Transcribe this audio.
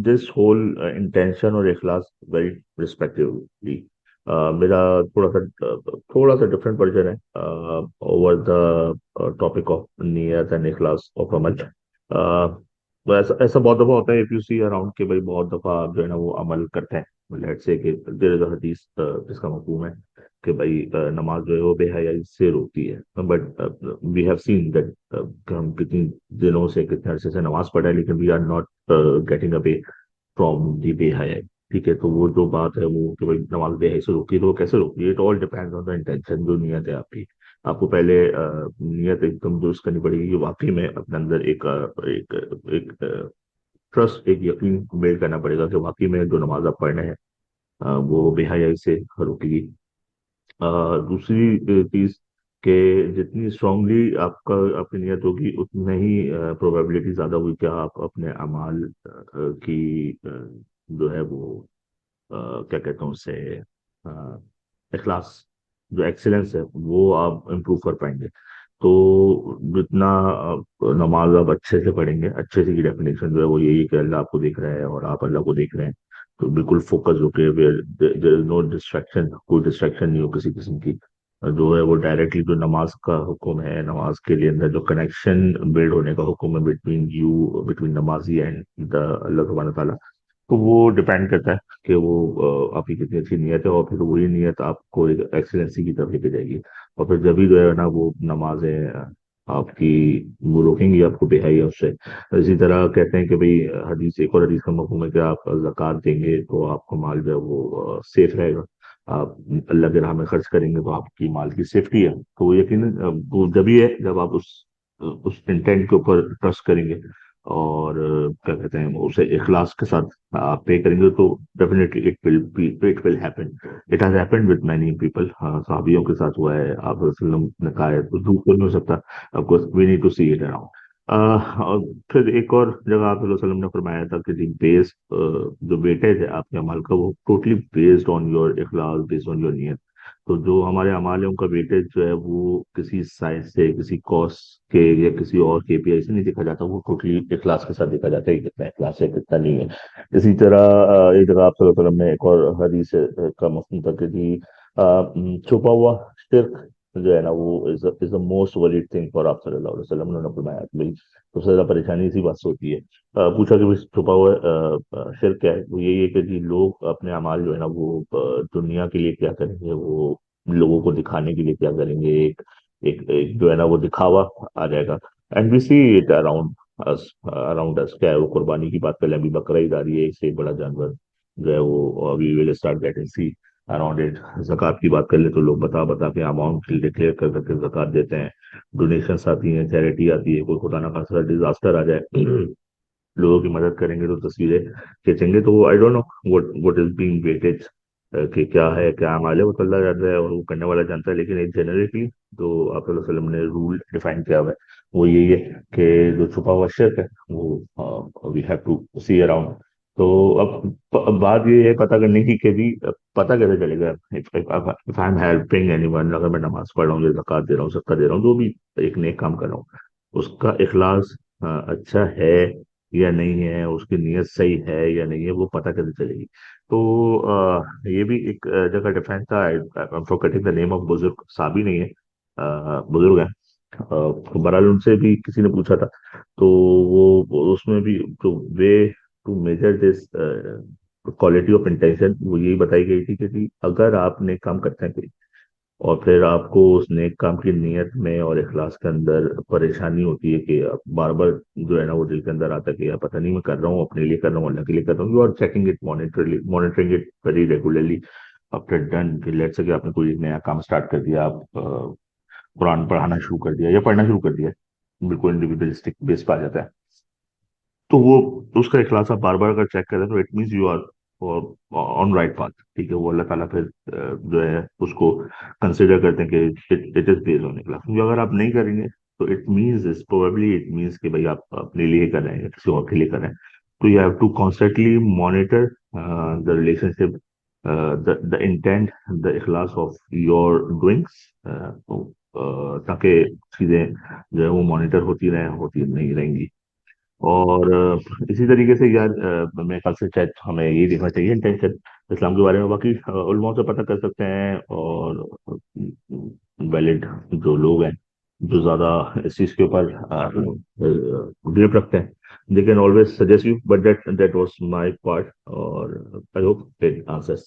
This whole intention और इखलास very respectively मेरा थोड़ा सा डिफरेंट वर्जन है ओवर द टॉपिक ऑफ नियत एंड इखलास ऑफ अमल। तो ऐसा ऐसा बहुत दफा होता है, इफ यू सी अराउंड, कि भाई बहुत दफा आप जो है ना वो अमल करते हैं। लेट्स से कि देयर इज अ हदीस जिसका मफहूम है कि भाई नमाज जो है वो बेहयाई से रोकती है, but we have seen that कि हम कितनी दिनों से, कितने अरसे से नमाज पढ़ा है, लेकिन we are not getting away from the बेहयाई। ठीक है, तो वो जो बात है वो कि भाई नमाज बेहयाई से रोकी, तो वो कैसे रोकी? It all depends on the intention, जो नियत है आपकी। आपको पहले नियत एकदम दुरुस्त करनी पड़ेगी कि वाकई में अपने अंदर एक ट्रस्ट, एक यकीन बिल्ड करना पड़ेगा कि वाकई में जो नमाज आप पढ़ रहे हैं वो बेहयाई से रोकेगी। दूसरी चीज कि जितनी स्ट्रांगली आपकी नियत होगी, उतनी ही प्रोबेबिलिटी ज्यादा हुई कि आप अपने अमाल की जो है वो क्या कहते हैं उससे, इखलास, जो एक्सीलेंस है वो आप इम्प्रूव कर पाएंगे। तो जितना नमाज आप अच्छे से पढ़ेंगे, अच्छे से की डेफिनेशन जो है वो यही है कि अल्लाह आपको देख रहा है और आप अल्लाह को देख रहे हैं, तो बिल्कुल फोकस होके, देयर इज नो डिस्ट्रैक्शन, कोई डिस्ट्रैक्शन नहीं हो किसी किस्म की। जो है वो डायरेक्टली जो नमाज का हुक्म है, नमाज के लिए अंदर जो कनेक्शन बिल्ड होने का हुक्म है बिटवीन यू, बिटवीन नमाजी एंड द अल्लाह सुब्हानहू व तआला, तो वो डिपेंड करता है कि वो आपकी कितनी अच्छी नीयत है, और फिर वही नीयत आपको एक एक्सीलेंसी की तरफ लेके जाएगी। और फिर जब भी जो है ना वो नमाजें आपकी वो रोकेंगी आपको बेहयाई से। इसी तरह कहते हैं कि भाई हदीस, एक और हदीस का मफहूम है कि आप ज़कात देंगे तो आपका माल जो है वो सेफ रहेगा। आप अल्लाह के राह में खर्च करेंगे तो आपकी माल की सेफ्टी है। तो वो यकीन वो जब ही है जब आप उस इंटेंट के ऊपर ट्रस्ट करेंगे, और क्या कहते हैं उसे इखलास के साथ आप पे करेंगे, तो definitely it will happen. It has happened with many people, साहबियों के साथ हुआ है। आप वसल्लम ने कहा है तो झूठ तो नहीं हो सकता। Of course we need to see it around. और फिर एक और जगह आप वसल्लम ने फरमाया था कि जी बेस, जो वेटेज है आपके अमाल का, वो टोटली बेस्ड ऑन योर इखलास, बेस्ड ऑन योर नियत। तो जो हमारे अमाल है उनका वेटेज जो है वो किसी साइज से, किसी कॉस्ट के या किसी और केपीआई से नहीं देखा जाता, वो टोटली इखलास के साथ देखा जाता है कि कितना इखलास है कितना नहीं है। इसी तरह एक जगह आप सल्लल्लाहु अलैहि वसल्लम ने एक और हदीस का मफहूम था कि जी छुपा हुआ शिर्क जो है ना वो is the most worried thing for आप सल्लल्लाहु अलैहि वसल्लम। उन्होंने फरमाया कि भाई सबसे ज्यादा परेशानी इसी बात से होती है। पूछा कि भाई छुपा हुआ शिर्क क्या है? वो यही है कि जी लोग अपने अमाल जो है ना वो दुनिया के लिए क्या करेंगे, वो लोगों को दिखाने के लिए क्या करेंगे, एक जो है ना वो दिखावा आ जाएगा। And we see it around us. क्या है वो, कुर्बानी की बात कर लें, अभी बकरा ईद आ रही है, एक से एक बड़ा जानवर जो है वो we will start getting see around it. जक़ात की बात कर ले तो लोग बता बता के अमाउंट डिक्लेयर कर करके जक़ात देते हैं। डोनेशंस आती हैं, चैरिटी आती है, कोई खुदा ना खासा डिजास्टर आ जाए लोगों की मदद करेंगे तो तस्वीरें खींचेंगे। तो I don't know what is being weighted, कि क्या है क्या अमाल है, वो तो अल्लाह जानता है और वो करने वाला जानता है। लेकिन एक जनरली जो आप वसल्लम ने रूल डिफाइन किया हुआ है वो यही है कि जो छुपा हुआ शिर्क है वो we have to see around. तो अब बात ये है पता करने की कि जी पता कैसे चलेगा? If I am helping anyone, अगर मैं नमाज पढ़ रहा हूँ या ज़कात दे रहा हूँ, सदका दे रहा हूँ, जो भी एक नेक काम कर रहा हूँ, उसका इखलास अच्छा है या नहीं है, उसकी नीयत सही है या नहीं है, वो पता कैसे चलेगी? तो ये भी एक जगह डिफरेंस था। I am forgetting the name of बुजुर्ग, साहबी नहीं है, बुजुर्ग है। तो बहरहाल उनसे भी किसी ने पूछा था, तो वो उसमें भी जो way to measure this quality of intention, वो यही बताई गई थी कि जी, अगर आपने काम करते हैं कोई, और फिर आपको उस नेक काम की नीयत में और इखलास के अंदर परेशानी होती है कि आप बार बार जो है ना वो दिल के अंदर आता है कि यार पता नहीं मैं कर रहा हूँ अपने लिए कर रहा हूँ, अल्लाह के लिए कर रहा हूँ, you are checking it, monitoring it very regularly after done. Let's say कि आपने कोई नया काम स्टार्ट कर दिया, आप कुरान पढ़ाना शुरू कर दिया या पढ़ना शुरू कर दिया, बिल्कुल इंडिविजुअलिस्टिक बेस पर आ जाता है। तो वो उसका इखलास आप बार बार अगर चेक करें तो it means you are on right path. ठीक है, वो अल्लाह ताला फिर जो है उसको कंसिडर करते हैं कि इट इज बेस्ड ऑन इखलास। क्योंकि अगर आप नहीं करेंगे तो it means is probably, it means कि भाई आप अपने लिए कर रहे हैं या किसी और के लिए कर रहे हैं। तो you have to constantly monitor the relationship, the intent, the इखलास ऑफ योर डूइंग्स, ताकि चीजें जो है वो मॉनिटर होती रहें, होती नहीं रहेंगी। اور اسی طریقے سے یار میں کل سے شاید ہمیں یہی دیکھنا چاہیے انٹینشن اسلام کے بارے میں، باقی علماء سے پتہ کر سکتے ہیں، اور ویلڈ جو لوگ ہیں جو زیادہ اس چیز کے اوپر گریپ رکھتے ہیں، they can always suggest you, but that was my part. اور I hope it answers.